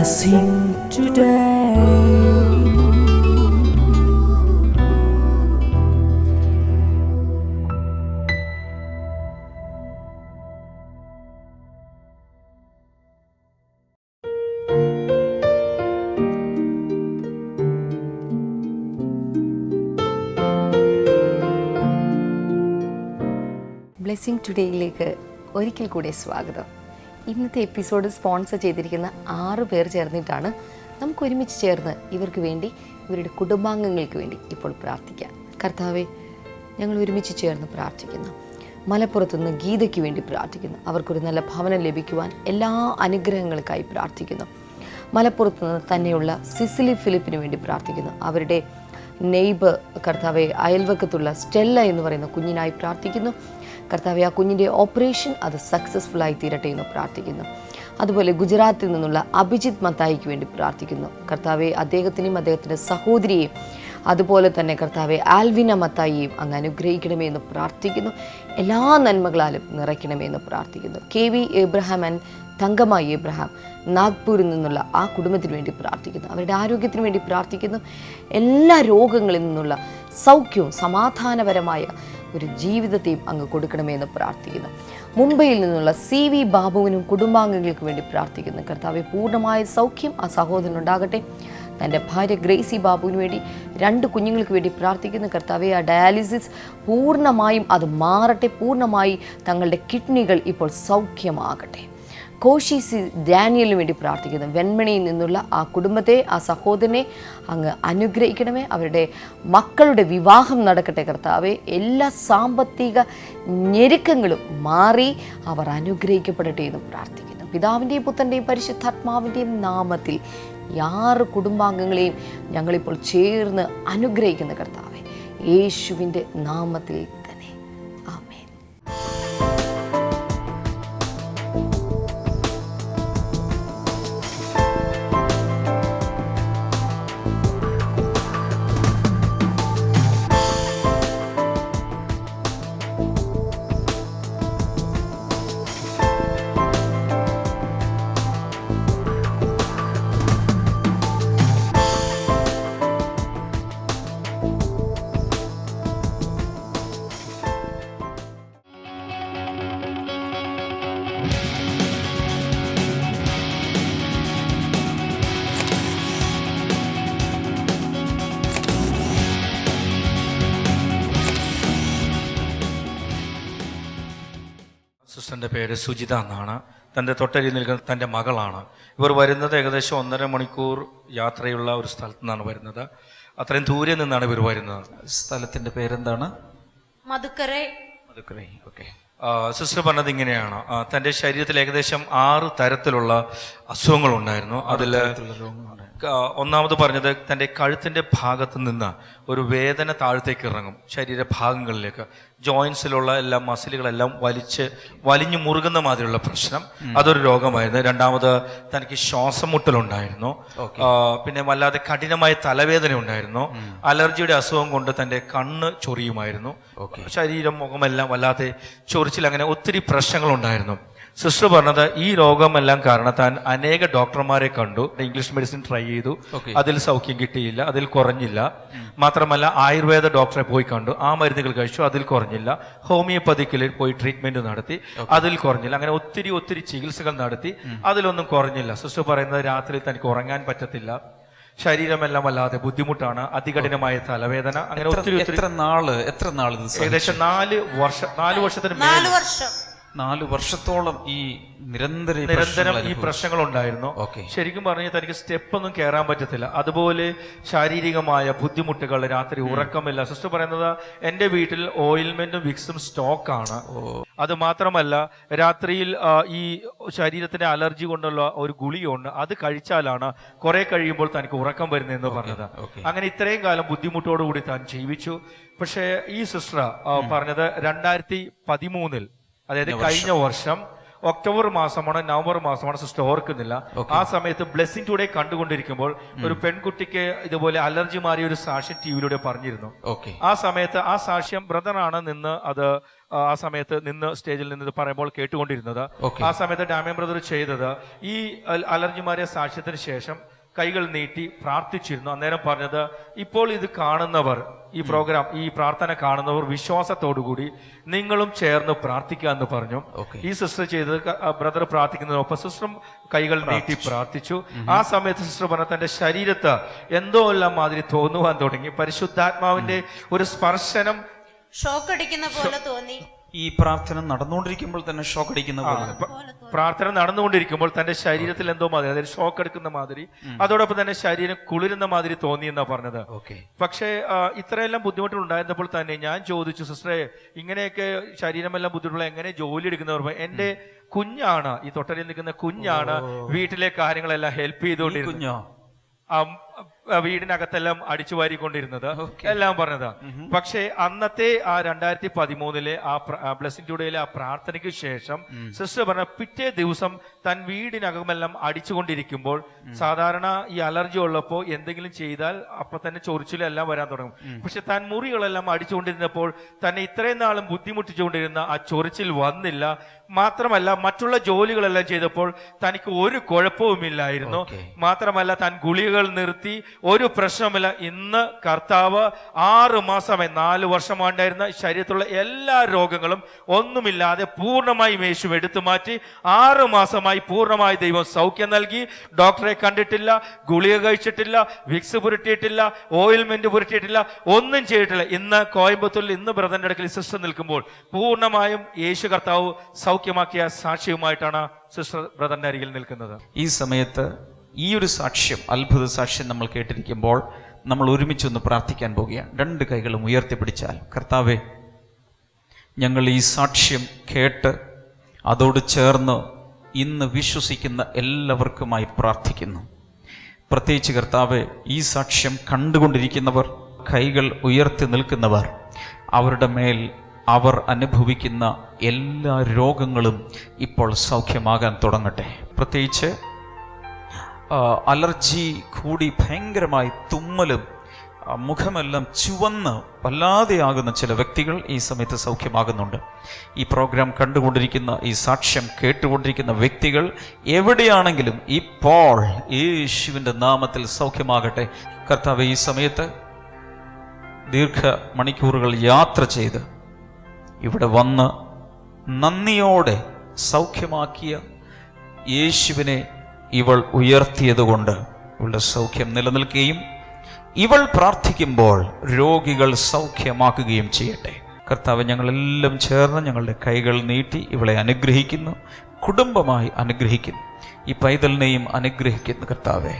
blessing today. Blessing ടുഡേയിലേക്ക് ഒരിക്കൽ കൂടി സ്വാഗതം. ഇന്നത്തെ എപ്പിസോഡ് സ്പോൺസർ ചെയ്തിരിക്കുന്ന 6 പേർ ചേർന്നിട്ടാണ്. നമുക്ക് ഒരുമിച്ച് ചേർന്ന് ഇവർക്ക് വേണ്ടി, ഇവരുടെ കുടുംബാംഗങ്ങൾക്ക് വേണ്ടി ഇപ്പോൾ പ്രാർത്ഥിക്കാം. കർത്താവെ, ഞങ്ങൾ ഒരുമിച്ച് ചേർന്ന് പ്രാർത്ഥിക്കുന്നു. മലപ്പുറത്തുനിന്ന് ഗീതയ്ക്ക് വേണ്ടി പ്രാർത്ഥിക്കുന്നു. അവർക്കൊരു നല്ല ഭവനം ലഭിക്കുവാൻ എല്ലാ അനുഗ്രഹങ്ങൾക്കായി പ്രാർത്ഥിക്കുന്നു. മലപ്പുറത്തുനിന്ന് തന്നെയുള്ള സിസിലി ഫിലിപ്പിന് വേണ്ടി പ്രാർത്ഥിക്കുന്നു. അവരുടെ നെയ്ബർ കർത്താവെ, അയൽവക്കത്തുള്ള സ്റ്റെല്ല എന്ന് പറയുന്ന കുഞ്ഞിനായി പ്രാർത്ഥിക്കുന്നു. കർത്താവെ, ആ കുഞ്ഞിൻ്റെ ഓപ്പറേഷൻ അത് സക്സസ്ഫുള്ളായി തീരട്ടെ എന്ന് പ്രാർത്ഥിക്കുന്നു. അതുപോലെ ഗുജറാത്തിൽ നിന്നുള്ള അഭിജിത്ത് മത്തായിക്ക് വേണ്ടി പ്രാർത്ഥിക്കുന്നു. കർത്താവെ, അദ്ദേഹത്തിനെയും അദ്ദേഹത്തിൻ്റെ സഹോദരിയെയും അതുപോലെ തന്നെ കർത്താവെ ആൽവിന മത്തായിയെയും അങ്ങ് അനുഗ്രഹിക്കണമേ എന്ന് പ്രാർത്ഥിക്കുന്നു. എല്ലാ നന്മകളാലും നിറയ്ക്കണമേ എന്ന് പ്രാർത്ഥിക്കുന്നു. KV എബ്രഹാം ആൻഡ് തങ്കമായി എബ്രഹാം നാഗ്പൂരിൽ നിന്നുള്ള ആ കുടുംബത്തിന് വേണ്ടി പ്രാർത്ഥിക്കുന്നു. അവരുടെ ആരോഗ്യത്തിന് വേണ്ടി പ്രാർത്ഥിക്കുന്നു. എല്ലാ രോഗങ്ങളിൽ നിന്നുള്ള സൗഖ്യവും സമാധാനപരമായ ഒരു ജീവിതത്തെയും അങ്ങ് കൊടുക്കണമേ എന്ന് പ്രാർത്ഥിക്കുന്നു. മുംബൈയിൽ നിന്നുള്ള CV ബാബുവിനും കുടുംബാംഗങ്ങൾക്ക് വേണ്ടി പ്രാർത്ഥിക്കുന്നു. കർത്താവെ, പൂർണ്ണമായ സൗഖ്യം ആ സഹോദരനുണ്ടാകട്ടെ. തൻ്റെ ഭാര്യ ഗ്രേസി ബാബുവിന് വേണ്ടി 2 കുഞ്ഞുങ്ങൾക്ക് വേണ്ടി പ്രാർത്ഥിക്കുന്നു. കർത്താവെ, ആ ഡയാലിസിസ് പൂർണ്ണമായും അത് മാറട്ടെ. പൂർണ്ണമായി തങ്ങളുടെ കിഡ്നികൾ ഇപ്പോൾ സൗഖ്യമാകട്ടെ. കോശി ഡാനിയലിന് വേണ്ടി പ്രാർത്ഥിക്കുന്നു. വെൺമണിയിൽ നിന്നുള്ള ആ കുടുംബത്തെ, ആ സഹോദരനെ അങ്ങ് അനുഗ്രഹിക്കണമേ. അവരുടെ മക്കളുടെ വിവാഹം നടക്കട്ടെ. കർത്താവെ, എല്ലാ സാമ്പത്തിക ഞെരുക്കങ്ങളും മാറി അവർ അനുഗ്രഹിക്കപ്പെടട്ടെ എന്ന് പ്രാർത്ഥിക്കുന്നു. പിതാവിൻ്റെയും പുത്രൻ്റെയും പരിശുദ്ധാത്മാവിൻ്റെയും നാമത്തിൽ 6 കുടുംബാംഗങ്ങളെയും ഞങ്ങളിപ്പോൾ ചേർന്ന് അനുഗ്രഹിക്കുന്ന കർത്താവെ, യേശുവിൻ്റെ നാമത്തിൽ തന്നെ ആമേൻ. സിസ്റ്ററിൻ്റെ പേര് സുജിത എന്നാണ്. തൻ്റെ തൊട്ടരികിൽ നിൽക്കുന്ന തൻ്റെ മകളാണ്. ഇവർ വരുന്നത് ഏകദേശം 1.5 മണിക്കൂർ യാത്രയുള്ള ഒരു സ്ഥലത്തു നിന്നാണ് വരുന്നത്. അത്രയും ദൂരെ നിന്നാണ് ഇവർ വരുന്നത്. സ്ഥലത്തിൻ്റെ പേരെന്താണ്? മധുക്കരൈ. ഓക്കെ. സിസ്റ്റർ പറഞ്ഞത് ഇങ്ങനെയാണ്, തൻ്റെ ശരീരത്തിൽ ഏകദേശം 6 തരത്തിലുള്ള അസുഖങ്ങളുണ്ടായിരുന്നു. അതിൽ ഒന്നാമത് പറഞ്ഞത് തൻ്റെ കഴുത്തിൻ്റെ ഭാഗത്ത് നിന്ന് ഒരു വേദന താഴത്തേക്ക് ഇറങ്ങും, ശരീരഭാഗങ്ങളിലേക്ക്. ജോയിൻസിലുള്ള എല്ലാ മസിലുകളെല്ലാം വലിഞ്ഞു മുറുകുന്ന മാതിരിയുള്ള പ്രശ്നം, അതൊരു രോഗമായിരുന്നു. രണ്ടാമത് തനിക്ക് ശ്വാസം മുട്ടലുണ്ടായിരുന്നു. പിന്നെ വല്ലാതെ കഠിനമായ തലവേദന ഉണ്ടായിരുന്നു. അലർജിയുടെ അസുഖം കൊണ്ട് തൻ്റെ കണ്ണ് ചൊറിയുമായിരുന്നു. ശരീരം, മുഖമെല്ലാം വല്ലാതെ ചൊറിച്ചിൽ, അങ്ങനെ ഒത്തിരി പ്രശ്നങ്ങളുണ്ടായിരുന്നു. സിസ്റ്റർ പറഞ്ഞത് ഈ രോഗമെല്ലാം കാരണത്താൻ അനേക ഡോക്ടർമാരെ കണ്ടു, ഇംഗ്ലീഷ് മെഡിസിൻ ട്രൈ ചെയ്തു, അതിൽ സൗഖ്യം കിട്ടിയില്ല, അതിൽ കുറഞ്ഞില്ല. മാത്രമല്ല ആയുർവേദ ഡോക്ടറെ പോയി കണ്ടു, ആ മരുന്നുകൾ കഴിച്ചു, അതിൽ കുറഞ്ഞില്ല. ഹോമിയോപ്പതിക്കിൽ പോയി ട്രീറ്റ്മെന്റ് നടത്തി, അതിൽ കുറഞ്ഞില്ല. അങ്ങനെ ഒത്തിരി ചികിത്സകൾ നടത്തി, അതിലൊന്നും കുറഞ്ഞില്ല. സിസ്റ്റർ പറയുന്നത് രാത്രി തനിക്ക് ഉറങ്ങാൻ പറ്റത്തില്ല, ശരീരമെല്ലാം വല്ലാതെ ബുദ്ധിമുട്ടാണ്, അതികഠിനമായ തലവേദന. അങ്ങനെ ഒത്തിരി എത്ര നാള് ഏകദേശം 4 വർഷത്തിന് 4 വർഷത്തോളം ഈ നിരന്തരം ഈ പ്രശ്നങ്ങൾ ഉണ്ടായിരുന്നു. ശരിക്കും പറഞ്ഞാൽ തനിക്ക് സ്റ്റെപ്പൊന്നും കയറാൻ പറ്റത്തില്ല. അതുപോലെ ശാരീരികമായ ബുദ്ധിമുട്ടുകൾ, രാത്രി ഉറക്കമില്ല. സിസ്റ്റർ പറയുന്നത് എന്റെ വീട്ടിൽ ഓയിൽമെന്റും വിക്സും സ്റ്റോക്കാണ്. അത് മാത്രമല്ല രാത്രിയിൽ ഈ ശരീരത്തിന്റെ അലർജി കൊണ്ടുള്ള ഒരു ഗുളികയുണ്ട്, അത് കഴിച്ചാലാണ് കുറെ കഴിയുമ്പോൾ തനിക്ക് ഉറക്കം വരുന്നതെന്ന് പറഞ്ഞത്. അങ്ങനെ ഇത്രയും കാലം ബുദ്ധിമുട്ടോടുകൂടി താൻ ജീവിച്ചു. പക്ഷേ ഈ സിസ്റ്റർ പറഞ്ഞത് 2013 അതായത് കഴിഞ്ഞ വർഷം ഒക്ടോബർ മാസമാണ് നവംബർ മാസമാണ്, സിസ്റ്റർ ഓർക്കുന്നില്ല. ആ സമയത്ത് ബ്ലെസ്സിംഗ് ടുഡേ കണ്ടുകൊണ്ടിരിക്കുമ്പോൾ ഒരു പെൺകുട്ടിക്ക് ഇതുപോലെ അലർജി മാറിയ ഒരു സാക്ഷ്യം ടിവിയിലൂടെ പറഞ്ഞിരുന്നു. ആ സമയത്ത് ആ സാക്ഷ്യം ബ്രദറാണ് നിന്ന് അത് ആ സമയത്ത് നിന്ന് സ്റ്റേജിൽ നിന്ന് പറയുമ്പോൾ കേട്ടുകൊണ്ടിരുന്നത്. ആ സമയത്ത് ഡാമിയൻ ബ്രദർ ചെയ്തത് ഈ അലർജി മാറിയ സാക്ഷ്യത്തിന് ശേഷം കൈകൾ നീട്ടി പ്രാർത്ഥിച്ചിരുന്നു. അന്നേരം പറഞ്ഞത്, ഇപ്പോൾ ഇത് കാണുന്നവർ, ഈ പ്രോഗ്രാം, ഈ പ്രാർത്ഥന കാണുന്നവർ വിശ്വാസത്തോടുകൂടി നിങ്ങളും ചേർന്ന് പ്രാർത്ഥിക്കുക എന്ന് പറഞ്ഞു. ഈ സിസ്റ്റർ ചെയ്തത് ബ്രദർ പ്രാർത്ഥിക്കുന്നതിനൊപ്പം സിസ്റ്ററും കൈകൾ നീട്ടി പ്രാർത്ഥിച്ചു. ആ സമയത്ത് സിസ്റ്റർ പറഞ്ഞ തന്റെ ശരീരത്ത് എന്തോ എല്ലാം മാതിരി തോന്നുവാൻ തുടങ്ങി. പരിശുദ്ധാത്മാവിന്റെ ഒരു സ്പർശനം, ഷോക്ക് അടിക്കുന്ന പോലെ തോന്നി. ഈ പ്രാർത്ഥന നടന്നുകൊണ്ടിരിക്കുമ്പോൾ തന്നെ ഷോക്ക് അടിക്കുന്ന പോലെ, പ്രാർത്ഥന നടന്നുകൊണ്ടിരിക്കുമ്പോൾ തന്റെ ശരീരത്തിൽ എന്തോ മാതിരി, അതായത് ഷോക്ക് എടുക്കുന്ന മാതിരി, അതോടൊപ്പം തന്നെ ശരീരം കുളിരുന്ന മാതിരി തോന്നി എന്നാ പറഞ്ഞത്. പക്ഷേ ഇത്രയെല്ലാം ബുദ്ധിമുട്ടുകൾ ഉണ്ടായിരുന്നപ്പോൾ തന്നെ ഞാൻ ചോദിച്ചു, സിസ്റ്ററെ ഇങ്ങനെയൊക്കെ ശരീരമെല്ലാം ബുദ്ധിമുട്ടുള്ള എങ്ങനെ ജോലി എടുക്കുന്നവർ? എന്റെ കുഞ്ഞാണ്, ഈ തൊട്ടലിൽ നിൽക്കുന്ന കുഞ്ഞാണ് വീട്ടിലെ കാര്യങ്ങളെല്ലാം ഹെൽപ്പ് ചെയ്തുകൊണ്ടിരുന്നത്, വീടിനകത്തെല്ലാം അടിച്ചു വാരിക്കൊണ്ടിരുന്നത് എല്ലാം പറഞ്ഞത്. പക്ഷേ അന്നത്തെ ആ 2013 ആ ബ്ലെസ്സിംഗ് ടുഡേയിലെ ആ പ്രാർത്ഥനയ്ക്ക് ശേഷം സിസ്റ്റർ പറഞ്ഞ പിറ്റേ ദിവസം താൻ വീടിനകമെല്ലാം അടിച്ചുകൊണ്ടിരിക്കുമ്പോൾ, സാധാരണ ഈ അലർജി ഉള്ളപ്പോൾ എന്തെങ്കിലും ചെയ്താൽ അപ്പൊ തന്നെ ചൊറിച്ചിലെല്ലാം വരാൻ തുടങ്ങും. പക്ഷെ താൻ മുറികളെല്ലാം അടിച്ചുകൊണ്ടിരുന്നപ്പോൾ തന്നെ ഇത്രയും നാളും ബുദ്ധിമുട്ടിച്ചുകൊണ്ടിരുന്ന ആ ചൊറിച്ചിൽ വന്നില്ല. മാത്രമല്ല മറ്റുള്ള ജോലികളെല്ലാം ചെയ്തപ്പോൾ തനിക്ക് ഒരു കുഴപ്പവുമില്ലായിരുന്നു. മാത്രമല്ല താൻ ഗുളികകൾ നിർത്തി, ഒരു പ്രശ്നമില്ല. ഇന്ന് കർത്താവ് 6 മാസമായി, 4 വർഷമാണ്ടായിരുന്ന ശരീരത്തിലുള്ള എല്ലാ രോഗങ്ങളും ഒന്നുമില്ലാതെ പൂർണ്ണമായും യേശു എടുത്തു മാറ്റി. 6 മാസമായി പൂർണ്ണമായി ദൈവം സൗഖ്യം നൽകി. ഡോക്ടറെ കണ്ടിട്ടില്ല, ഗുളിക കഴിച്ചിട്ടില്ല, വിക്സ് പുരട്ടിയിട്ടില്ല, ഓയിൽമെന്റ് പുരട്ടിയിട്ടില്ല, ഒന്നും ചെയ്തിട്ടില്ല. ഇന്ന് കോയമ്പത്തൂരിൽ ഇന്ന് ബ്രദറിന്റെ അടുക്കൽ സിസ്റ്റർ നിൽക്കുമ്പോൾ പൂർണ്ണമായും യേശു കർത്താവ് സൗഖ്യമാക്കിയ സാക്ഷ്യവുമായിട്ടാണ് സിസ്റ്റർ ബ്രദറിന്റെ അരികിൽ നിൽക്കുന്നത്. ഈ സമയത്ത് ഈ ഒരു സാക്ഷ്യം, അത്ഭുത സാക്ഷ്യം നമ്മൾ കേട്ടിരിക്കുമ്പോൾ നമ്മൾ ഒരുമിച്ചൊന്ന് പ്രാർത്ഥിക്കാൻ പോവുകയാണ്. 2 കൈകളും ഉയർത്തിപ്പിടിച്ചാൽ, കർത്താവേ, ഞങ്ങൾ ഈ സാക്ഷ്യം കേട്ട് അതോട് ചേർന്ന് ഇന്ന് വിശ്വസിക്കുന്ന എല്ലാവർക്കുമായി പ്രാർത്ഥിക്കുന്നു. പ്രത്യേകിച്ച് കർത്താവേ, ഈ സാക്ഷ്യം കണ്ടുകൊണ്ടിരിക്കുന്നവർ, കൈകൾ ഉയർത്തി നിൽക്കുന്നവർ, അവരുടെ മേൽ അവർ അനുഭവിക്കുന്ന എല്ലാ രോഗങ്ങളും ഇപ്പോൾ സൗഖ്യമാകാൻ തുടങ്ങട്ടെ. പ്രത്യേകിച്ച് അലർജി കൂടി ഭയങ്കരമായി തുമ്മലും മുഖമെല്ലാം ചുവന്ന് വല്ലാതെയാകുന്ന ചില വ്യക്തികൾ ഈ സമയത്ത് സൗഖ്യമാകുന്നുണ്ട്. ഈ പ്രോഗ്രാം കണ്ടുകൊണ്ടിരിക്കുന്ന, ഈ സാക്ഷ്യം കേട്ടുകൊണ്ടിരിക്കുന്ന വ്യക്തികൾ എവിടെയാണെങ്കിലും ഇപ്പോൾ യേശുവിൻ്റെ നാമത്തിൽ സൗഖ്യമാകട്ടെ. കർത്താവേ, ഈ സമയത്ത് ദീർഘ മണിക്കൂറുകൾ യാത്ര ചെയ്ത് ഇവിടെ വന്ന് നന്ദിയോടെ സൗഖ്യമാക്കിയ യേശുവിനെ ഇവൾ ഉയർത്തിയതുകൊണ്ട് ഇവളുടെ സൗഖ്യം നിലനിൽക്കുകയും ഇവൾ പ്രാർത്ഥിക്കുമ്പോൾ രോഗികൾ സൗഖ്യമാക്കുകയും ചെയ്യട്ടെ. കർത്താവ്, ഞങ്ങളെല്ലാം ചേർന്ന് ഞങ്ങളുടെ കൈകൾ നീട്ടി ഇവളെ അനുഗ്രഹിക്കുന്നു, കുടുംബമായി അനുഗ്രഹിക്കുന്നു, ഈ പൈതലിനെയും അനുഗ്രഹിക്കുന്നു. കർത്താവെ,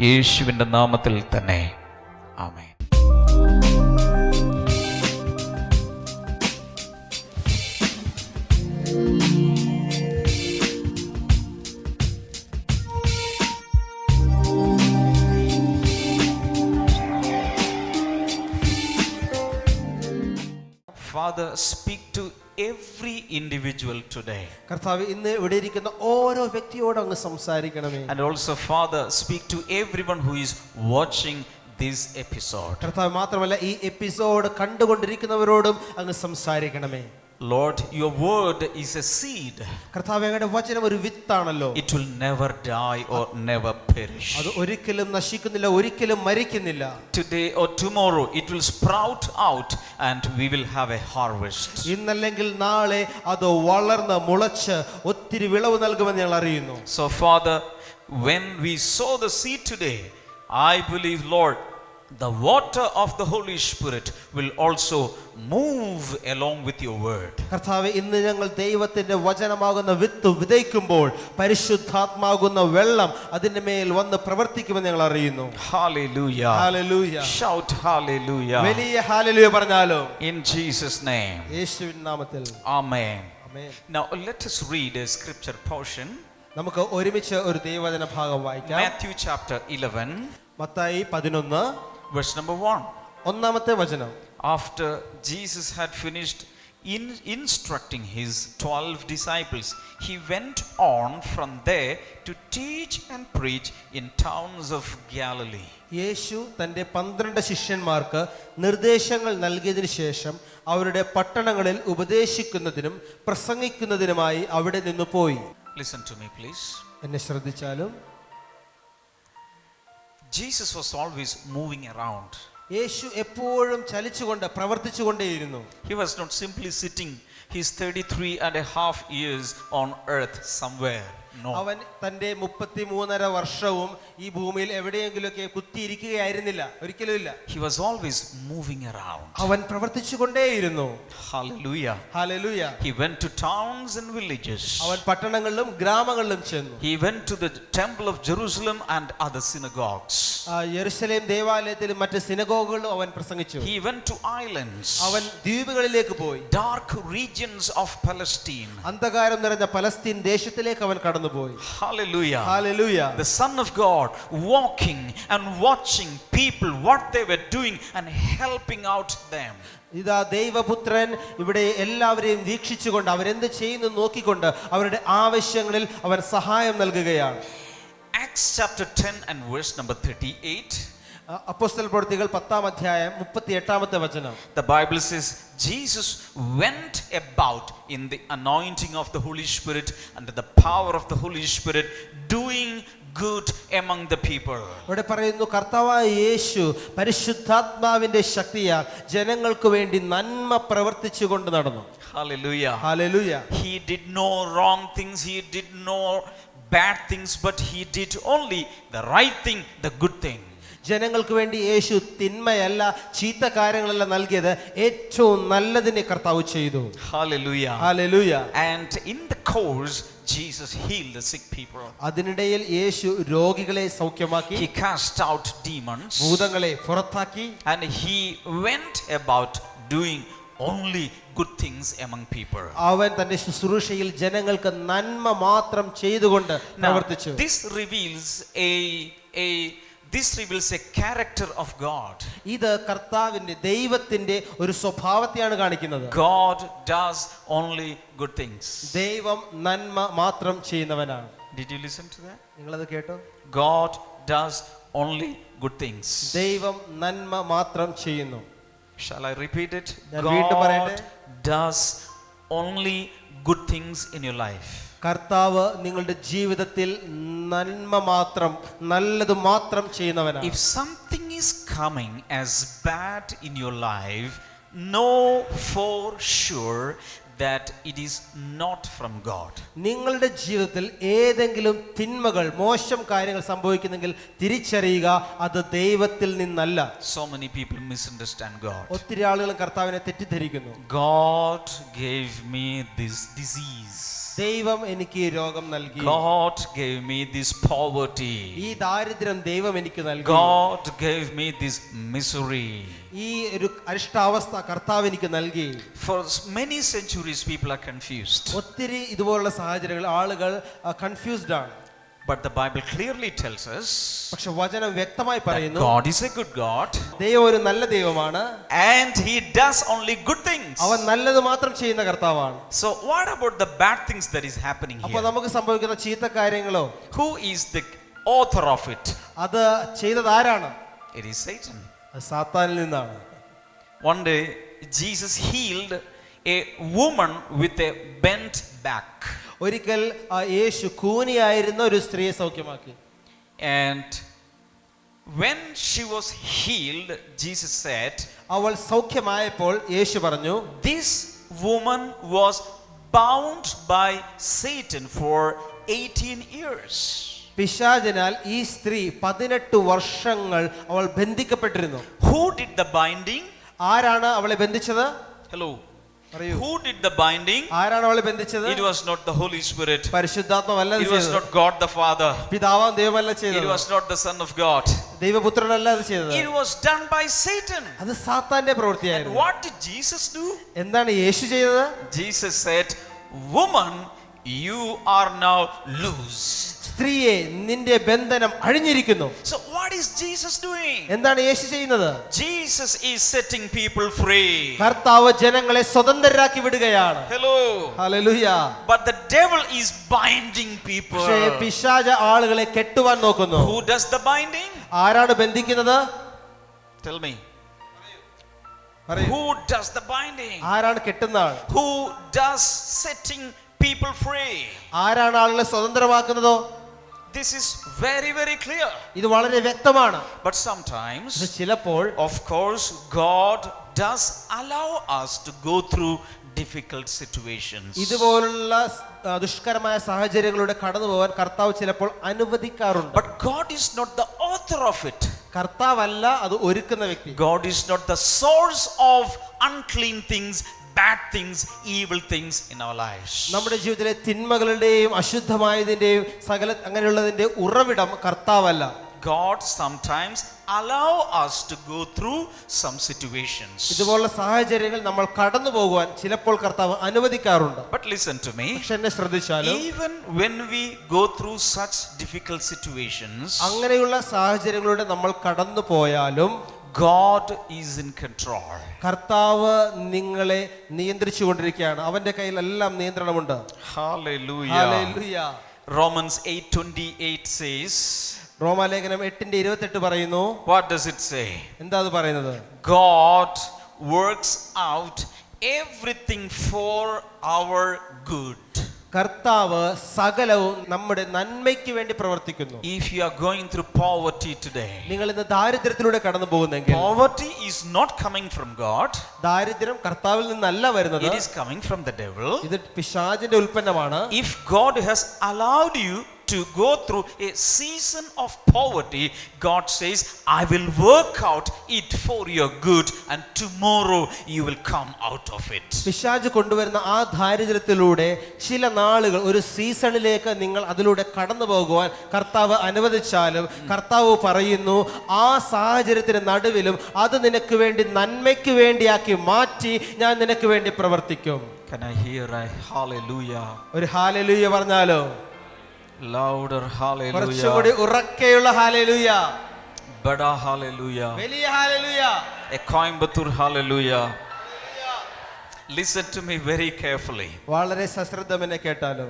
യേശുവിൻ്റെ നാമത്തിൽ തന്നെ ആമേൻ. Father, speak to every individual today. കർത്താവേ, ഇന്ന് ഇവിടെ ഇരിക്കുന്ന ഓരോ വ്യക്തിയോടും അങ്ങ് സംസാരിക്കണമേ. And also, Father, speak to everyone who is watching this episode. കർത്താവേ, മാത്രമല്ല ഈ എപ്പിസോഡ് കണ്ടുകൊണ്ടിരിക്കുന്നവരോടും അങ്ങ് സംസാരിക്കണമേ. Lord, your word is a seed. കർത്താവേ, അങ്ങയുടെ വചനം ഒരു വിത്താണല്ലോ. It will never die or never perish. അത് ഒരിക്കലും നശിക്കുന്നില്ല, ഒരിക്കലും മരിക്കുന്നില്ല. Today or tomorrow it will sprout out and we will have a harvest. ഇന്നല്ലെങ്കിൽ നാളെ അത് വളർന്ന് മുളച്ച് ഒത്തിരി വിളവ് നൽകുമെന്ന് ഞങ്ങൾ അറിയുന്നു. So Father, when we sow the seed today, I believe, Lord, the water of the Holy Spirit will also move along with your word. കർത്താവേ, ഇന്ന് ഞങ്ങൾ ദൈവത്തിന്റെ വചനമാകുന്ന വിത്ത് വിതയ്ക്കുമ്പോൾ പരിശുദ്ധാത്മാകുന്ന വെള്ളം അതിന്റെ മേൽ വന്ന് പ്രവർത്തിക്കുമെന്ന് ഞങ്ങൾ അറിയുന്നു. Hallelujah. Hallelujah. Shout hallelujah. വലിയ ഹല്ലേലൂയ പറഞ്ഞാലോ. In Jesus name. യേശുവിൻ നാമത്തിൽ. Amen. Amen. Now let us read a scripture portion. നമുക്ക് ഒരുമിച്ച് ഒരു ദൈവവചന ഭാഗം വായിക്കാം. Matthew chapter 11, Mathai 11 verse number 1. ഒന്നാമത്തെ വചനം. After Jesus had finished instructing his 12 disciples, he went on from there to teach and preach in towns of Galilee. യേശു തൻ്റെ 12 ശിഷ്യന്മാർക്ക് നിർദ്ദേശങ്ങൾ നൽകിയതിനു ശേഷം അവരുടെ പട്ടണങ്ങളിൽ ഉപദേശിക്കുന്നതിനും പ്രസംഗിക്കുന്നതിനുമായി അവിടെ നിന്ന് പോയി. Listen to me, please. എന്നെ ശ്രദ്ധിച്ചാലും Jesus was always moving around. യേശു എപ്പോഴും ചലിച്ചുകൊണ്ട് പ്രവർത്തിച്ചുകൊണ്ടേയിരുന്നു. He was not simply sitting his 33.5 years on earth somewhere. No. അവൻ തൻ്റെ 33.5 വർഷവും ഈ ഭൂമിയിൽ എവിടെയെങ്കിലുമൊക്കെ കുത്തിയിരിക്കുകയായിരുന്നില്ല, ഒരിക്കലും ഇല്ല. He was always moving around. അവൻ പ്രവർത്തിച്ചുകൊണ്ടേയിരുന്നു. Hallelujah. Hallelujah. He went to towns and villages. അവൻ പട്ടണങ്ങളിലും ഗ്രാമങ്ങളിലും ചെന്നു. He went to the temple of Jerusalem and other synagogues. യെരുശലേം ദേവാലയത്തിലും മറ്റ് സിനഗോഗുകളിലും അവൻ പ്രസംഗിച്ചു. He went to islands. അവൻ ദ്വീപുകളിലേക്ക് പോയി. Dark regions of Palestine. അന്ധകാരം നിറഞ്ഞ പലസ്തീൻ ദേശത്തിലേക്ക് അവൻ കടന്നുപോയി. Hallelujah. Hallelujah. The Son of God walking and watching people what they were doing and helping out them. ഇതാ ദൈവപുത്രൻ ഇവിടെ എല്ലാവരെയും വീക്ഷിച്ചുകൊണ്ട് അവരെന്ത് ചെയ്യുന്നു നോക്കിക്കൊണ്ട് അവരുടെ ആവശ്യങ്ങളിൽ അവൻ സഹായം നൽകുകയാണ്. Acts chapter 10 and verse number 38. അപ്പോസ്തല പ്രവൃത്തികൾ 10-ാം അധ്യായം 38-ാമത്തെ വചനം. The Bible says Jesus went about in the anointing of the Holy Spirit under the power of the Holy Spirit doing good among the people. ഇവിടെ പറയുന്നു കർത്താവായ യേശു പരിശുദ്ധാത്മാവിന്റെ ശക്തിയാൽ ജനങ്ങൾക്ക് വേണ്ടി നന്മ പ്രവർത്തിച്ചുകൊണ്ട് നടന്നു. Hallelujah. Hallelujah. He did no wrong things, he did no bad things, but he did only the right thing, the good thing. ജനങ്ങൾക്ക് വേണ്ടി യേശു തിന്മയല്ല ചീത്ത കാര്യങ്ങളല്ല നൽകിയത്, ഏറ്റവും നല്ലതിനെ കർത്താവ് ചെയ്തു. Hallelujah. Hallelujah. And in the course Jesus healed the sick people. അതിനിടയിൽ യേശു രോഗികളെ സൗഖ്യമാക്കി, He cast out demons, ഭൂതങ്ങളെ പുറത്താക്കി, and he went about doing only good things among people. അവൻ തന്റെ ശുശ്രൂഷയിൽ ജനങ്ങൾക്ക് നന്മ മാത്രം ചെയ്തുകൊണ്ട് പ്രവർത്തിച്ചു. This reveals a character of God. ഇത് കർത്താവിന്റെ ദൈവത്തിന്റെ ഒരു സ്വഭാവത്തെയാണ് കാണിക്കുന്നത്. God does only good things. ദൈവം നന്മ മാത്രം ചെയ്യുന്നവനാണ്. Did you listen to that? നിങ്ങളത് കേട്ടോ? God does only good things. ദൈവം നന്മ മാത്രം ചെയ്യുന്നു. Shall I repeat it? ഞാൻ വീണ്ടും പറയട്ടെ? God does only good things in your life. കർത്താവ് നിങ്ങളുടെ ജീവിതത്തിൽ നന്മ മാത്രം, നല്ലത് മാത്രം ചെയ്യുന്നവനാണ്. If something is coming as bad in your life, know for sure that it is not from God. നിങ്ങളുടെ ജീവിതത്തിൽ ഏതെങ്കിലും തിന്മകൾ, മോശം കാര്യങ്ങൾ സംഭവിക്കുന്നെങ്കിൽ തിരിച്ചറിയുക, അത് ദൈവത്തിൽ നിന്നല്ല. So many people misunderstand God. ഒത്തിരി ആളുകൾ കർത്താവിനെ തെറ്റിദ്ധരിക്കുന്നു. God gave me this disease. ദൈവം എനിക്ക് ഈ രോഗം നൽകി. God gave me this poverty. ഈ ദാരിദ്ര്യം ദൈവം എനിക്ക് നൽകി. God gave me this misery. ഈ ഒരു അരിഷ്ടാവസ്ഥ കർത്താവ് എനിക്ക് നൽകി. For many centuries people are confused. ഒത്തിരി ഇതുപോലുള്ള സാഹചര്യങ്ങൾ ആളുകൾ കൺഫ്യൂസ്ഡ് ആണ്. But the Bible clearly tells us പക്ഷെ വചനം വ്യക്തമായി പറയുന്നു, God is a good God ദൈവം ഒരു നല്ല ദൈവമാണ്, and he does only good things. അവൻ നല്ലത് മാത്രം ചെയ്യുന്ന കർത്താവാണ്. So what about the bad things that is happening അപ്പോൾ here? നമുക്ക് സംഭവിക്കുന്ന ചീത്ത കാര്യങ്ങളോ? Who is the author of it? അത് ചെയ്തത് ആരാണ്? It is Satan. അത് സാത്താനിൽ നിന്നാണ്. One day Jesus healed a woman with a bent back. ഒരിക്കൽ യേശു കൂനിയായിരുന്ന ഒരു സ്ത്രീയെ സൗഖ്യമാക്കി. And when she was healed, Jesus said, അവൾ സൗഖ്യമായപ്പോൾ യേശു പറഞ്ഞു, this woman was bound by Satan for 18 years. പിശാചിനാൽ ഈ സ്ത്രീ 18 വർഷങ്ങൾ അവൾ ബന്ധിക്കപ്പെട്ടിരുന്നു. Who did the binding? ആരാണ് അവളെ ബന്ധിച്ചത്? Hello. പറയൂ. Who did the binding? ആരാണ് അവളെ ബന്ധിച്ചത്? It was not the Holy Spirit. പരിശുദ്ധാത്മാവല്ല It was ചെയ്തത്. not God the Father. പിതാവാം ദൈവമല്ല It ചെയ്തത്. was not the Son of God. ദൈവപുത്രനല്ല അത് ചെയ്തത്. It was done by Satan. അത് സാത്താന്റെ And പ്രവൃത്തിയായിരുന്നു. what did Jesus do? എന്താണ് യേശു ചെയ്തത്? Jesus said, woman, you are now loose. സ്ത്രീയെ നിന്റെ ബന്ധനം അഴിഞ്ഞിരിക്കുന്നു. So what is Jesus doing? എന്താണ് യേശു ചെയ്യുന്നത്? Jesus is setting people free. കർത്താവ് ജനങ്ങളെ സ്വതന്ത്രരാക്കി വിടുകയാണ്. Hello. Hallelujah. But the devil is binding people. പക്ഷേ പിശാച് ആളുകളെ കെട്ടുവാൻ നോക്കുന്നു. Who does the binding? ആരാണ് ബന്ധിക്കുന്നത്? Tell me. പറയൂ. Who does the binding? ആരാണ് കെട്ടുന്ന ആൾ? Who does setting people free? ആരാണ് ആളുകളെ സ്വതന്ത്രമാക്കുന്നതോ? This is very, very clear. ഇത് വളരെ വ്യക്തമാണ്. But sometimes, ചിലപ്പോൾ of course, God does allow us to go through difficult situations. ഇതുപോലുള്ള ദുഷ്കരമായ സാഹചര്യങ്ങളുടെ കടന്നു പോകാൻ കർത്താവ് ചിലപ്പോൾ അനുവദിക്കാറുണ്ട്. But God is not the author of it. കർത്താവല്ല അത് ഒരുക്കുന്ന വ്യക്തി. God is not the source of unclean things, bad things, evil things in our lives. നമ്മുടെ ജീവിതത്തിലെ തിന്മകളുടെയും അശുദ്ധമായതിന്റെയും സകല അങ്ങനെയുള്ളതിന്റെ ഉറവിടം കർത്താവല്ല. God sometimes allow us to go through some situations. ഇതുപോലുള്ള സാഹചര്യങ്ങൾ നമ്മൾ കടന്നു പോകുവാൻ ചിലപ്പോൾ കർത്താവ് അനുവദിക്കാറുണ്ട്. But listen to me. പക്ഷെ എന്നെ ശ്രദ്ധിച്ചാലും Even when we go through such difficult situations, അങ്ങനെയുള്ള സാഹചര്യങ്ങളിലൂടെ നമ്മൾ കടന്നു പോയാലും God is in control. കർത്താവ് നിങ്ങളെ നിയന്ത്രിച്ചു കൊണ്ടിരിക്കുകയാണ്. അവന്റെ കയ്യിൽ എല്ലാം നിയന്ത്രണമുണ്ട്. Hallelujah. ഹല്ലേലൂയ. Romans 8:28 says, റോമാലേഖനം 8:28 പറയുന്നു. what does it say? എന്താ അത് പറയുന്നത്? God works out everything for our good. കർത്താവ് സകലവും നമ്മുടെ നന്മയ്ക്ക് വേണ്ടി പ്രവർത്തിക്കുന്നു. If you are going through poverty today, നിങ്ങൾ ഇന്ന് ദാരിദ്ര്യത്തിലൂടെ കടന്നു പോകുന്നെങ്കിൽ poverty is not coming from God. ദാരിദ്ര്യം കർത്താവിൽ നിന്നല്ല വരുന്നത്. It is coming from the devil. ഇത് പിശാചിന്റെ ഉൽപ്പന്നമാണ്. If God has allowed you to go through a season of poverty, God says, I will work out it for your good and tomorrow you will come out of it. പിശാച് കൊണ്ടുവരുന്ന ആ ദാരിദ്ര്യത്തിലൂടെ ചില നാളുകൾ ഒരു സീസണിലേക്ക് നിങ്ങൾ അതിലൂടെ കടന്നു പോകുവാൻ കർത്താവ് അനുവദിച്ചാലും കർത്താവ് പറയുന്നു ആ സാഹചര്യത്തിന് നടുവിലും അത് നിനക്ക് വേണ്ടി നന്മയ്ക്ക് വേണ്ടിയാക്കി മാറ്റി ഞാൻ നിനക്ക് വേണ്ടി പ്രവർത്തിക്കും. Can I hear a hallelujah? ഒരു ഹല്ലേലൂയ പറഞ്ഞാലോ? Louder hallelujah. കുറച്ചുകൂടി ഉറക്കെയുള്ള ഹല്ലേലൂയ. Bada hallelujah. വലിയ hallelujah. A Coimbatore hallelujah. Listen to me very carefully. വളരെ സശ്രദ്ധം എന്നെ കേട്ടാലോ?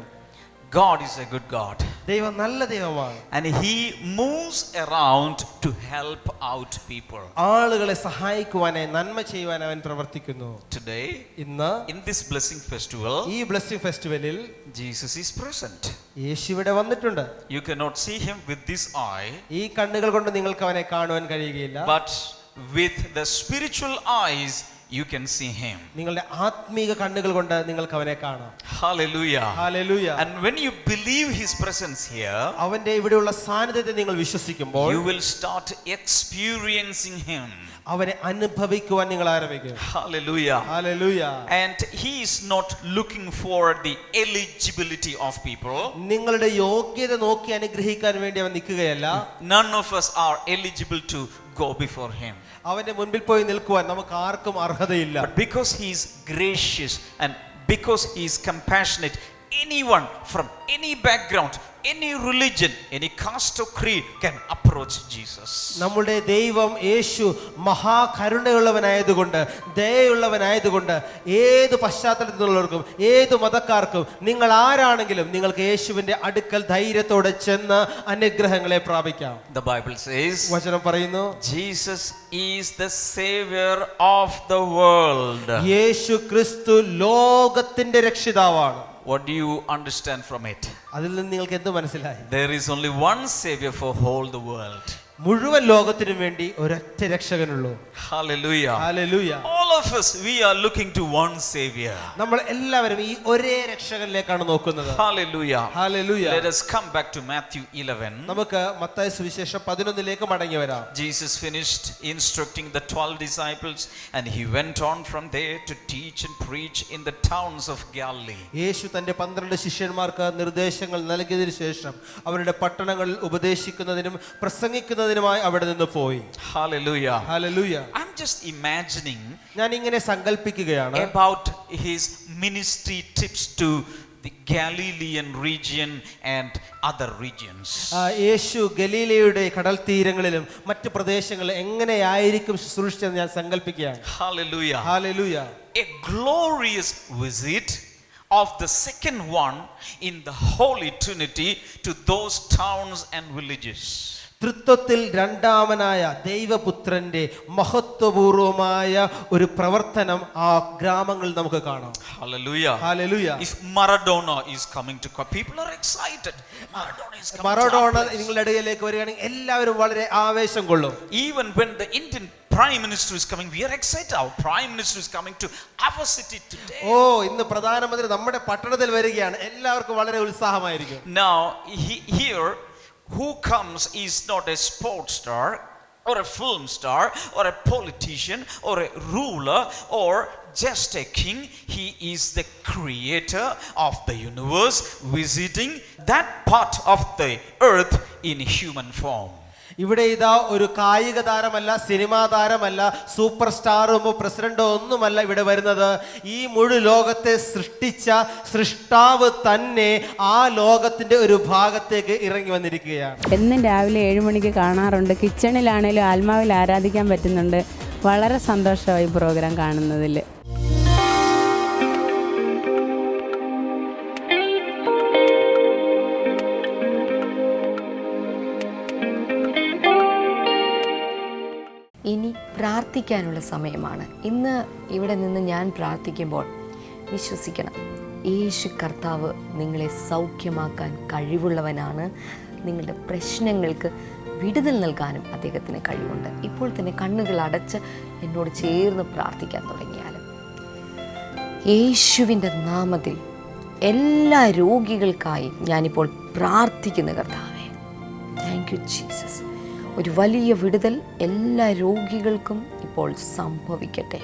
God is a good God. ദൈവം നല്ല ദൈവമാണ്. And he moves around to help out people. ആളുകളെ സഹായിക്കുവാനായി നന്മ ചെയ്യുവാൻ അവൻ പ്രവർത്തിക്കുന്നു. Today, ഇന്ന് in this blessing festival, ഈ ബ്ലെസ്സിംഗ് ഫെസ്റ്റിവലിൽ Jesus is present. യേശു ഇവിടെ വന്നിട്ടുണ്ട്. You cannot see him with this eye, ഈ കണ്ണുകൾ കൊണ്ട് നിങ്ങൾക്ക് അവനെ കാണുവാൻ കഴിയുകയില്ല. but with the spiritual eyes you can see him. നിങ്ങളുടെ ആത്മീക കണ്ണുകൾ കൊണ്ട് നിങ്ങൾക്ക് അവനെ കാണാം. Hallelujah. Hallelujah. And when you believe his presence here, അവന്റെ ഇവിടെയുള്ള സാന്നിധ്യത്തെ നിങ്ങൾ വിശ്വസിക്കുമ്പോൾ you will start experiencing him. അവനെ അനുഭവിക്കുവാൻ നിങ്ങൾ ആരംഭിക്കും. Hallelujah. Hallelujah. And he is not looking for the eligibility of people. നിങ്ങളുടെ യോഗ്യത നോക്കി അനുഗ്രഹിക്കാൻ വേണ്ടി അവൻ നിൽക്കുകയല്ല. None of us are eligible to go before him. അവന്റെ മുൻപിൽ പോയി നിൽക്കുവാൻ നമുക്ക് ആർക്കും അർഹതയില്ല. But because he is gracious and because he is compassionate, anyone from any background, any religion, any caste or creed can approach Jesus. നമ്മുടെ ദൈവം യേശു മഹാകരുണയുള്ളവനായതുകൊണ്ട് ദയയുള്ളവനായതുകൊണ്ട് ഏത് പശ്ചാത്തലത്തിൽ നിന്നുള്ളവർക്കും ഏത് മതക്കാർക്കും നിങ്ങൾ ആരാണെങ്കിലും നിങ്ങൾക്ക് യേശുവിന്റെ അടുക്കൽ ധൈര്യത്തോടെ ചെന്ന് അനുഗ്രഹങ്ങളെ പ്രാപിക്കാം. The Bible says വചനം പറയുന്നു Jesus is the savior of the world. യേശു ക്രിസ്തു ലോകത്തിന്റെ രക്ഷിതാവാണ്. What do you understand from it? അതിൽ നിന്ന് നിങ്ങൾക്ക് എന്ത് മനസ്സിലായി? There is only one savior for whole the world. മുഴുവൻ ലോകത്തിനു വേണ്ടി ഒരൊറ്റ രക്ഷകനുള്ളൂ. Hallelujah. Hallelujah. All of us, we are looking to one savior. നമ്മൾ എല്ലാവരും ഈ ഒരേ രക്ഷകനിലേക്കാണ് നോക്കുന്നത്. Hallelujah. Hallelujah. Let us come back to Matthew 11. നമുക്ക് മത്തായി സുവിശേഷം 11 മടങ്ങി വരാം. Jesus finished instructing the 12 disciples and he went on from there to teach and preach in the towns of Galilee. യേശു തന്റെ 12 ശിഷ്യന്മാർക്ക് നിർദ്ദേശങ്ങൾ നൽകിയതിനു ശേഷം അവരുടെ പട്ടണങ്ങളിൽ ഉപദേശിക്കുന്നതിനും പ്രസംഗിക്കുന്നതിനുമായി അവിടെ നിന്ന് പോയി. Hallelujah. Hallelujah. I'm just imagining ഞാൻ ഇങ്ങനെ സങ്കല്പിക്കുകയാണ് about his ministry trips to the Galilean region and other regions. യേശു ഗലീലയുടെ കടൽ തീരങ്ങളിലും മറ്റ് പ്രദേശങ്ങളിലും എങ്ങനെയായിരിക്കും ശുശ്രൂഷിച്ചതെന്ന് ഞാൻ സങ്കല്പിക്കുകയാണ്. Hallelujah. Hallelujah. A glorious visit of the second one in the Holy Trinity to those towns and villages. തൃത്വത്തിൽ രണ്ടാമനായ ദൈവപുത്രന്റെ മഹത്വപൂർവമായ ഒരു പ്രവർത്തനം ആ ഗ്രാമങ്ങളിൽ നമുക്ക് കാണാം. Hallelujah. Hallelujah. If Maradona is coming to people are excited. Maradona നിങ്ങളുടെ ഇടയിലേക്ക് വരികയാണെങ്കിൽ എല്ലാവരും വളരെ ആവേശം കൊള്ളും. Even when the Indian Prime Minister is coming, we are excited. Our Prime Minister is coming to our city today. ഇന്ന് പ്രധാനമന്ത്രി നമ്മുടെ പട്ടണത്തിൽ വരികയാണ്. എല്ലാവർക്കും വളരെ ഉത്സാഹമായിരിക്കും. Now here who comes is not a sports star or a film star or a politician or a ruler or just a king. He is the creator of the universe visiting that part of the earth in human form. ഇവിടെ ഇതാ ഒരു കായിക താരമല്ല, cinema താരമല്ല, super സ്റ്റാറുമോ പ്രസിഡന്റോ ഒന്നുമല്ല ഇവിടെ വരുന്നത്. ഈ മുഴു ലോകത്തെ സൃഷ്ടിച്ച സൃഷ്ടാവ് തന്നെ ആ ലോകത്തിന്റെ ഒരു ഭാഗത്തേക്ക് ഇറങ്ങി വന്നിരിക്കുകയാണ്. എന്നും രാവിലെ 7 മണിക്ക് കാണാറുണ്ട്. കിച്ചണിലാണേലും ആത്മാവിൽ ആരാധിക്കാൻ പറ്റുന്നുണ്ട്. വളരെ സന്തോഷമായി പ്രോഗ്രാം കാണുന്നതിൽ. ഇനി പ്രാർത്ഥിക്കാനുള്ള സമയമാണ്. ഇന്ന് ഇവിടെ നിന്ന് ഞാൻ പ്രാർത്ഥിക്കുമ്പോൾ വിശ്വസിക്കണം, യേശു കർത്താവ് നിങ്ങളെ സൗഖ്യമാക്കാൻ കഴിവുള്ളവനാണ്. നിങ്ങളുടെ പ്രശ്നങ്ങൾക്ക് വിടുതൽ നൽകാനും അദ്ദേഹത്തിന് കഴിവുണ്ട്. ഇപ്പോൾ തന്നെ കണ്ണുകൾ അടച്ച് എന്നോട് ചേർന്ന് പ്രാർത്ഥിക്കാൻ തുടങ്ങിയാലും, യേശുവിൻ്റെ നാമത്തിൽ എല്ലാ രോഗികൾക്കായി ഞാനിപ്പോൾ പ്രാർത്ഥിക്കുന്ന കർത്താവേ, താങ്ക് യു ജീസസ്. ഒരു വലിയ വിടുതൽ എല്ലാ രോഗികൾക്കും ഇപ്പോൾ സംഭവിക്കട്ടെ.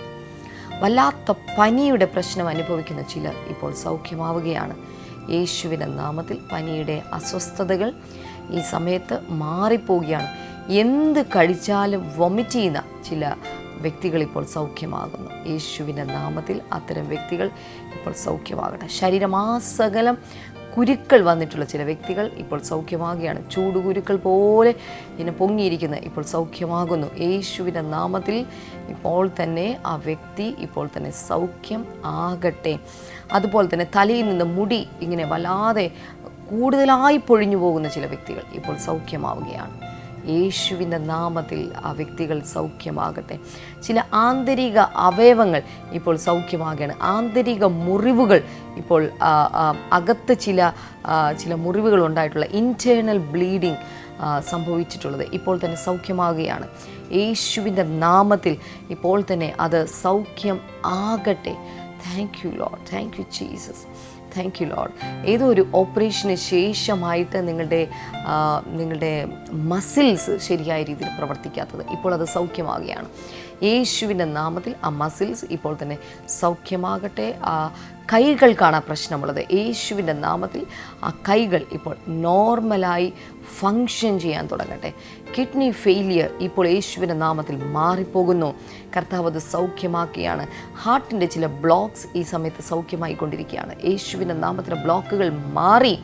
വല്ലാത്ത പനിയുടെ പ്രശ്നം അനുഭവിക്കുന്ന ചിലർ ഇപ്പോൾ സൗഖ്യമാവുകയാണ്. യേശുവിൻ്റെ നാമത്തിൽ പനിയുടെ അസ്വസ്ഥതകൾ ഈ സമയത്ത് മാറിപ്പോവുകയാണ്. എന്ത് കഴിച്ചാലും വൊമിറ്റ് ചെയ്യുന്ന ചില വ്യക്തികൾ ഇപ്പോൾ സൗഖ്യമാകുന്നു. യേശുവിൻ്റെ നാമത്തിൽ അത്തരം വ്യക്തികൾ ഇപ്പോൾ സൗഖ്യമാകട്ടെ. ശരീരമാസകലം കുരുക്കൾ വന്നിട്ടുള്ള ചില വ്യക്തികൾ ഇപ്പോൾ സൗഖ്യമാകുകയാണ്. ചൂടുകുരുക്കൾ പോലെ ഇങ്ങനെ പൊങ്ങിയിരിക്കുന്ന ഇപ്പോൾ സൗഖ്യമാകുന്നു. യേശുവിൻ്റെ നാമത്തിൽ ഇപ്പോൾ തന്നെ ആ വ്യക്തി ഇപ്പോൾ തന്നെ സൗഖ്യം ആകട്ടെ. അതുപോലെ തന്നെ തലയിൽ നിന്ന് മുടി ഇങ്ങനെ വല്ലാതെ കൂടുതലായി പൊഴിഞ്ഞു പോകുന്ന ചില വ്യക്തികൾ ഇപ്പോൾ സൗഖ്യമാവുകയാണ്. യേശുവിൻ്റെ നാമത്തിൽ ആ വ്യക്തികൾ സൗഖ്യമാകട്ടെ. ചില ആന്തരിക അവയവങ്ങൾ ഇപ്പോൾ സൗഖ്യമാകുകയാണ്. ആന്തരിക മുറിവുകൾ ഇപ്പോൾ അകത്ത് ചില മുറിവുകൾ ഉണ്ടായിട്ടുള്ള ഇൻറ്റേർണൽ ബ്ലീഡിങ് സംഭവിച്ചിട്ടുള്ളത് ഇപ്പോൾ തന്നെ സൗഖ്യമാകുകയാണ്. യേശുവിൻ്റെ നാമത്തിൽ ഇപ്പോൾ തന്നെ അത് സൗഖ്യം ആകട്ടെ. Thank you Lord, thank you Jesus, thank you Lord. ഏതോ ഒരു ഓപ്പറേഷന് ശേഷമായിട്ട് നിങ്ങളുടെ മസിൽസ് ശരിയായ രീതിയിൽ പ്രവർത്തിക്കാത്തത് ഇപ്പോൾ അത് സൗഖ്യമാകുകയാണ്. യേശുവിൻ്റെ നാമത്തിൽ ആ മസിൽസ് ഇപ്പോൾ തന്നെ സൗഖ്യമാകട്ടെ. ആ കൈകൾക്കാണ് ആ പ്രശ്നമുള്ളത്. യേശുവിൻ്റെ നാമത്തിൽ ആ കൈകൾ ഇപ്പോൾ നോർമലായി ഫങ്ഷൻ ചെയ്യാൻ തുടങ്ങട്ടെ. കിഡ്നി ഫെയിലിയർ ഇപ്പോൾ യേശുവിൻ്റെ നാമത്തിൽ മാറിപ്പോകുന്നു. കർത്താവ് അത് സൗഖ്യമാക്കിയാണ്. ഹാർട്ടിൻ്റെ ചില ബ്ലോക്സ് ഈ സമയത്ത് സൗഖ്യമായിക്കൊണ്ടിരിക്കുകയാണ്. യേശുവിൻ്റെ നാമത്തിലെ ബ്ലോക്കുകൾ മാറി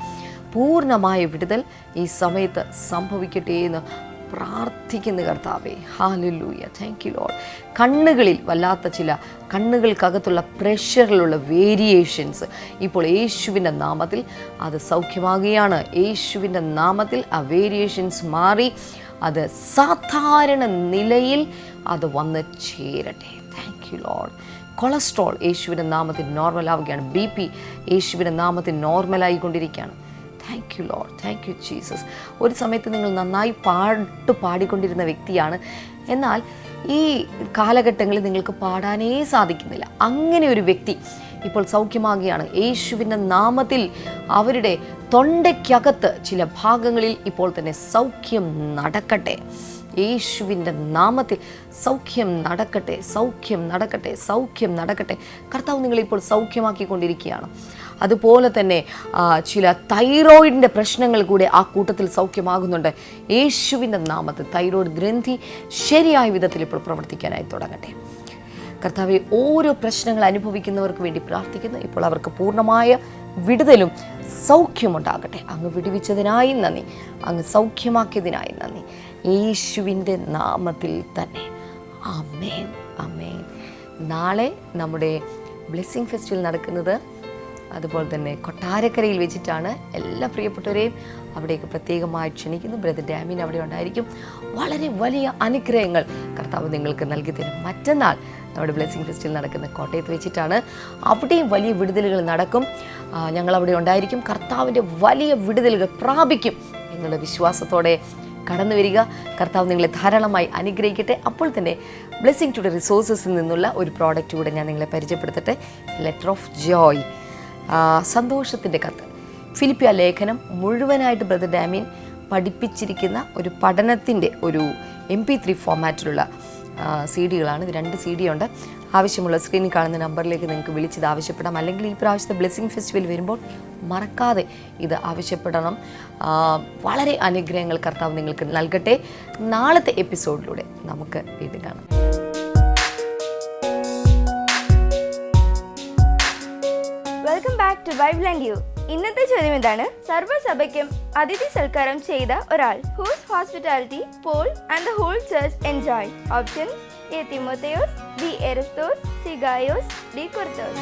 പൂർണ്ണമായ വിടുതൽ ഈ സമയത്ത് സംഭവിക്കട്ടെ എന്ന് പ്രാർത്ഥിക്കുന്ന കർത്താവേ. Hallelujah, thank you Lord. കണ്ണുകളിൽ വല്ലാത്ത ചില കണ്ണുകൾക്കകത്തുള്ള പ്രഷറിലുള്ള വേരിയേഷൻസ് ഇപ്പോൾ യേശുവിൻ്റെ നാമത്തിൽ അത് സൗഖ്യമാകുകയാണ്. യേശുവിൻ്റെ നാമത്തിൽ ആ വേരിയേഷൻസ് മാറി അത് സാധാരണ നിലയിൽ അത് വന്ന് ചേരട്ടെ. Thank you Lord. കൊളസ്ട്രോൾ യേശുവിൻ്റെ നാമത്തിൽ നോർമലാവുകയാണ്. BP യേശുവിൻ്റെ നാമത്തിൽ നോർമലായിക്കൊണ്ടിരിക്കുകയാണ്. Thank you Lord, thank you Jesus. ഒരു സമയത്ത് നിങ്ങൾ നന്നായി പാടിക്കൊണ്ടിരുന്ന വ്യക്തിയാണ്, എന്നാൽ ഈ കാലഘട്ടങ്ങളിൽ നിങ്ങൾക്ക് പാടാനേ സാധിക്കുന്നില്ല. അങ്ങനെ ഒരു വ്യക്തി ഇപ്പോൾ സൗഖ്യമാകുകയാണ്. യേശുവിൻ്റെ നാമത്തിൽ അവരുടെ തൊണ്ടയ്ക്കകത്ത് ചില ഭാഗങ്ങളിൽ ഇപ്പോൾ തന്നെ സൗഖ്യം നടക്കട്ടെ. യേശുവിൻ്റെ നാമത്തിൽ സൗഖ്യം നടക്കട്ടെ, സൗഖ്യം നടക്കട്ടെ, സൗഖ്യം നടക്കട്ടെ. കർത്താവ് നിങ്ങളിപ്പോൾ സൗഖ്യമാക്കിക്കൊണ്ടിരിക്കുകയാണ്. അതുപോലെ തന്നെ ചില തൈറോയിഡിൻ്റെ പ്രശ്നങ്ങൾ കൂടെ ആ കൂട്ടത്തിൽ സൗഖ്യമാകുന്നുണ്ട്. യേശുവിൻ്റെ നാമത്തിൽ തൈറോയിഡ് ഗ്രന്ഥി ശരിയായ വിധത്തിൽ ഇപ്പോൾ പ്രവർത്തിക്കാനായി തുടങ്ങട്ടെ. കർത്താവെ, ഓരോ പ്രശ്നങ്ങൾ അനുഭവിക്കുന്നവർക്ക് വേണ്ടി പ്രാർത്ഥിക്കുന്നു. ഇപ്പോൾ അവർക്ക് പൂർണ്ണമായ വിടുതലും സൗഖ്യമുണ്ടാകട്ടെ. അങ്ങ് വിടുവിച്ചതിനായി നന്ദി, അങ്ങ് സൗഖ്യമാക്കിയതിനായി നന്ദി, യേശുവിൻ്റെ നാമത്തിൽ തന്നെ. ആമേൻ, ആമേൻ. നാളെ നമ്മുടെ ബ്ലെസ്സിങ് ഫെസ്റ്റിവൽ നടക്കുന്നത് അതുപോലെ തന്നെ കൊട്ടാരക്കരയിൽ വെച്ചിട്ടാണ്. എല്ലാ പ്രിയപ്പെട്ടവരെയും അവിടേക്ക് പ്രത്യേകമായി ക്ഷണിക്കുന്നു. ബ്രദർ ഡാമിൻ അവിടെ ഉണ്ടായിരിക്കും. വളരെ വലിയ അനുഗ്രഹങ്ങൾ കർത്താവ് നിങ്ങൾക്ക് നൽകി തരും. മറ്റന്നാൾ നമ്മുടെ ബ്ലെസ്സിങ് ഫെസ്റ്റിവൽ നടക്കുന്ന കോട്ടയത്ത് വെച്ചിട്ടാണ്. അവിടെയും വലിയ വിടുതലുകൾ നടക്കും. ഞങ്ങളവിടെ ഉണ്ടായിരിക്കും. കർത്താവിൻ്റെ വലിയ വിടുതലുകൾ പ്രാപിക്കും എന്നുള്ള വിശ്വാസത്തോടെ കടന്നു വരിക. കർത്താവ് നിങ്ങളെ ധാരാളമായി അനുഗ്രഹിക്കട്ടെ. അപ്പോൾ തന്നെ ബ്ലെസ്സിങ് ടുഡേ റിസോഴ്സസിൽ നിന്നുള്ള ഒരു പ്രോഡക്റ്റ് കൂടെ ഞാൻ നിങ്ങളെ പരിചയപ്പെടുത്തട്ടെ. ലെറ്റർ ഓഫ് ജോയ്, സന്തോഷത്തിൻ്റെ കത്ത്. ഫിലിപ്പിയ ലേഖനം മുഴുവനായിട്ട് ബ്രദർ ഡാമിൻ പഠിപ്പിച്ചിരിക്കുന്ന ഒരു പഠനത്തിൻ്റെ ഒരു MP3 ഫോമാറ്റിലുള്ള CD-കളാണ്. ഇത് 2 CD ഉണ്ട്. ആവശ്യമുള്ള സ്ക്രീനിൽ കാണുന്ന നമ്പറിലേക്ക് നിങ്ങൾക്ക് വിളിച്ചത് ആവശ്യപ്പെടാം. അല്ലെങ്കിൽ ഈ പ്രാവശ്യത്തെ ബ്ലെസ്സിങ് ഫെസ്റ്റിവൽ വരുമ്പോൾ മറക്കാതെ ഇത് ആവശ്യപ്പെടണം. വളരെ അനുഗ്രഹങ്ങൾ കർത്താവ് നിങ്ങൾക്ക് നൽകട്ടെ. നാളത്തെ എപ്പിസോഡിലൂടെ നമുക്ക് വീണ്ടും കാണാം. Welcome back to Bible and you. ഇന്നത്തെ ചോദ്യം എന്താണ്? സർവ്വസഭയ്ക്കും അതിഥി സൽക്കാരം ചെയ്ത ഒരാൾ. Who's hospitality Paul and the whole church enjoy? Options: A Timotheus, B Erastus, C Gaius, D Quartus.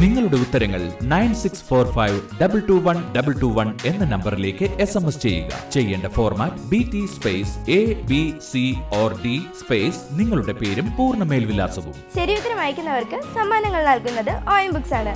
നിങ്ങളുടെ ഉത്തരങ്ങൾ 9645221221 എന്ന നമ്പറിലേക്ക് SMS ചെയ്യുക. ചെയ്യേണ്ട format BT space ABC or D space നിങ്ങളുടെ പേരും പൂർണ്ണ മേൽവിലാസവും. ശരി ഉത്തരം അയക്കുന്നവർക്ക് സമ്മാനങ്ങൾ നൽകുന്നത് OM ബുക്സ് ആണ്.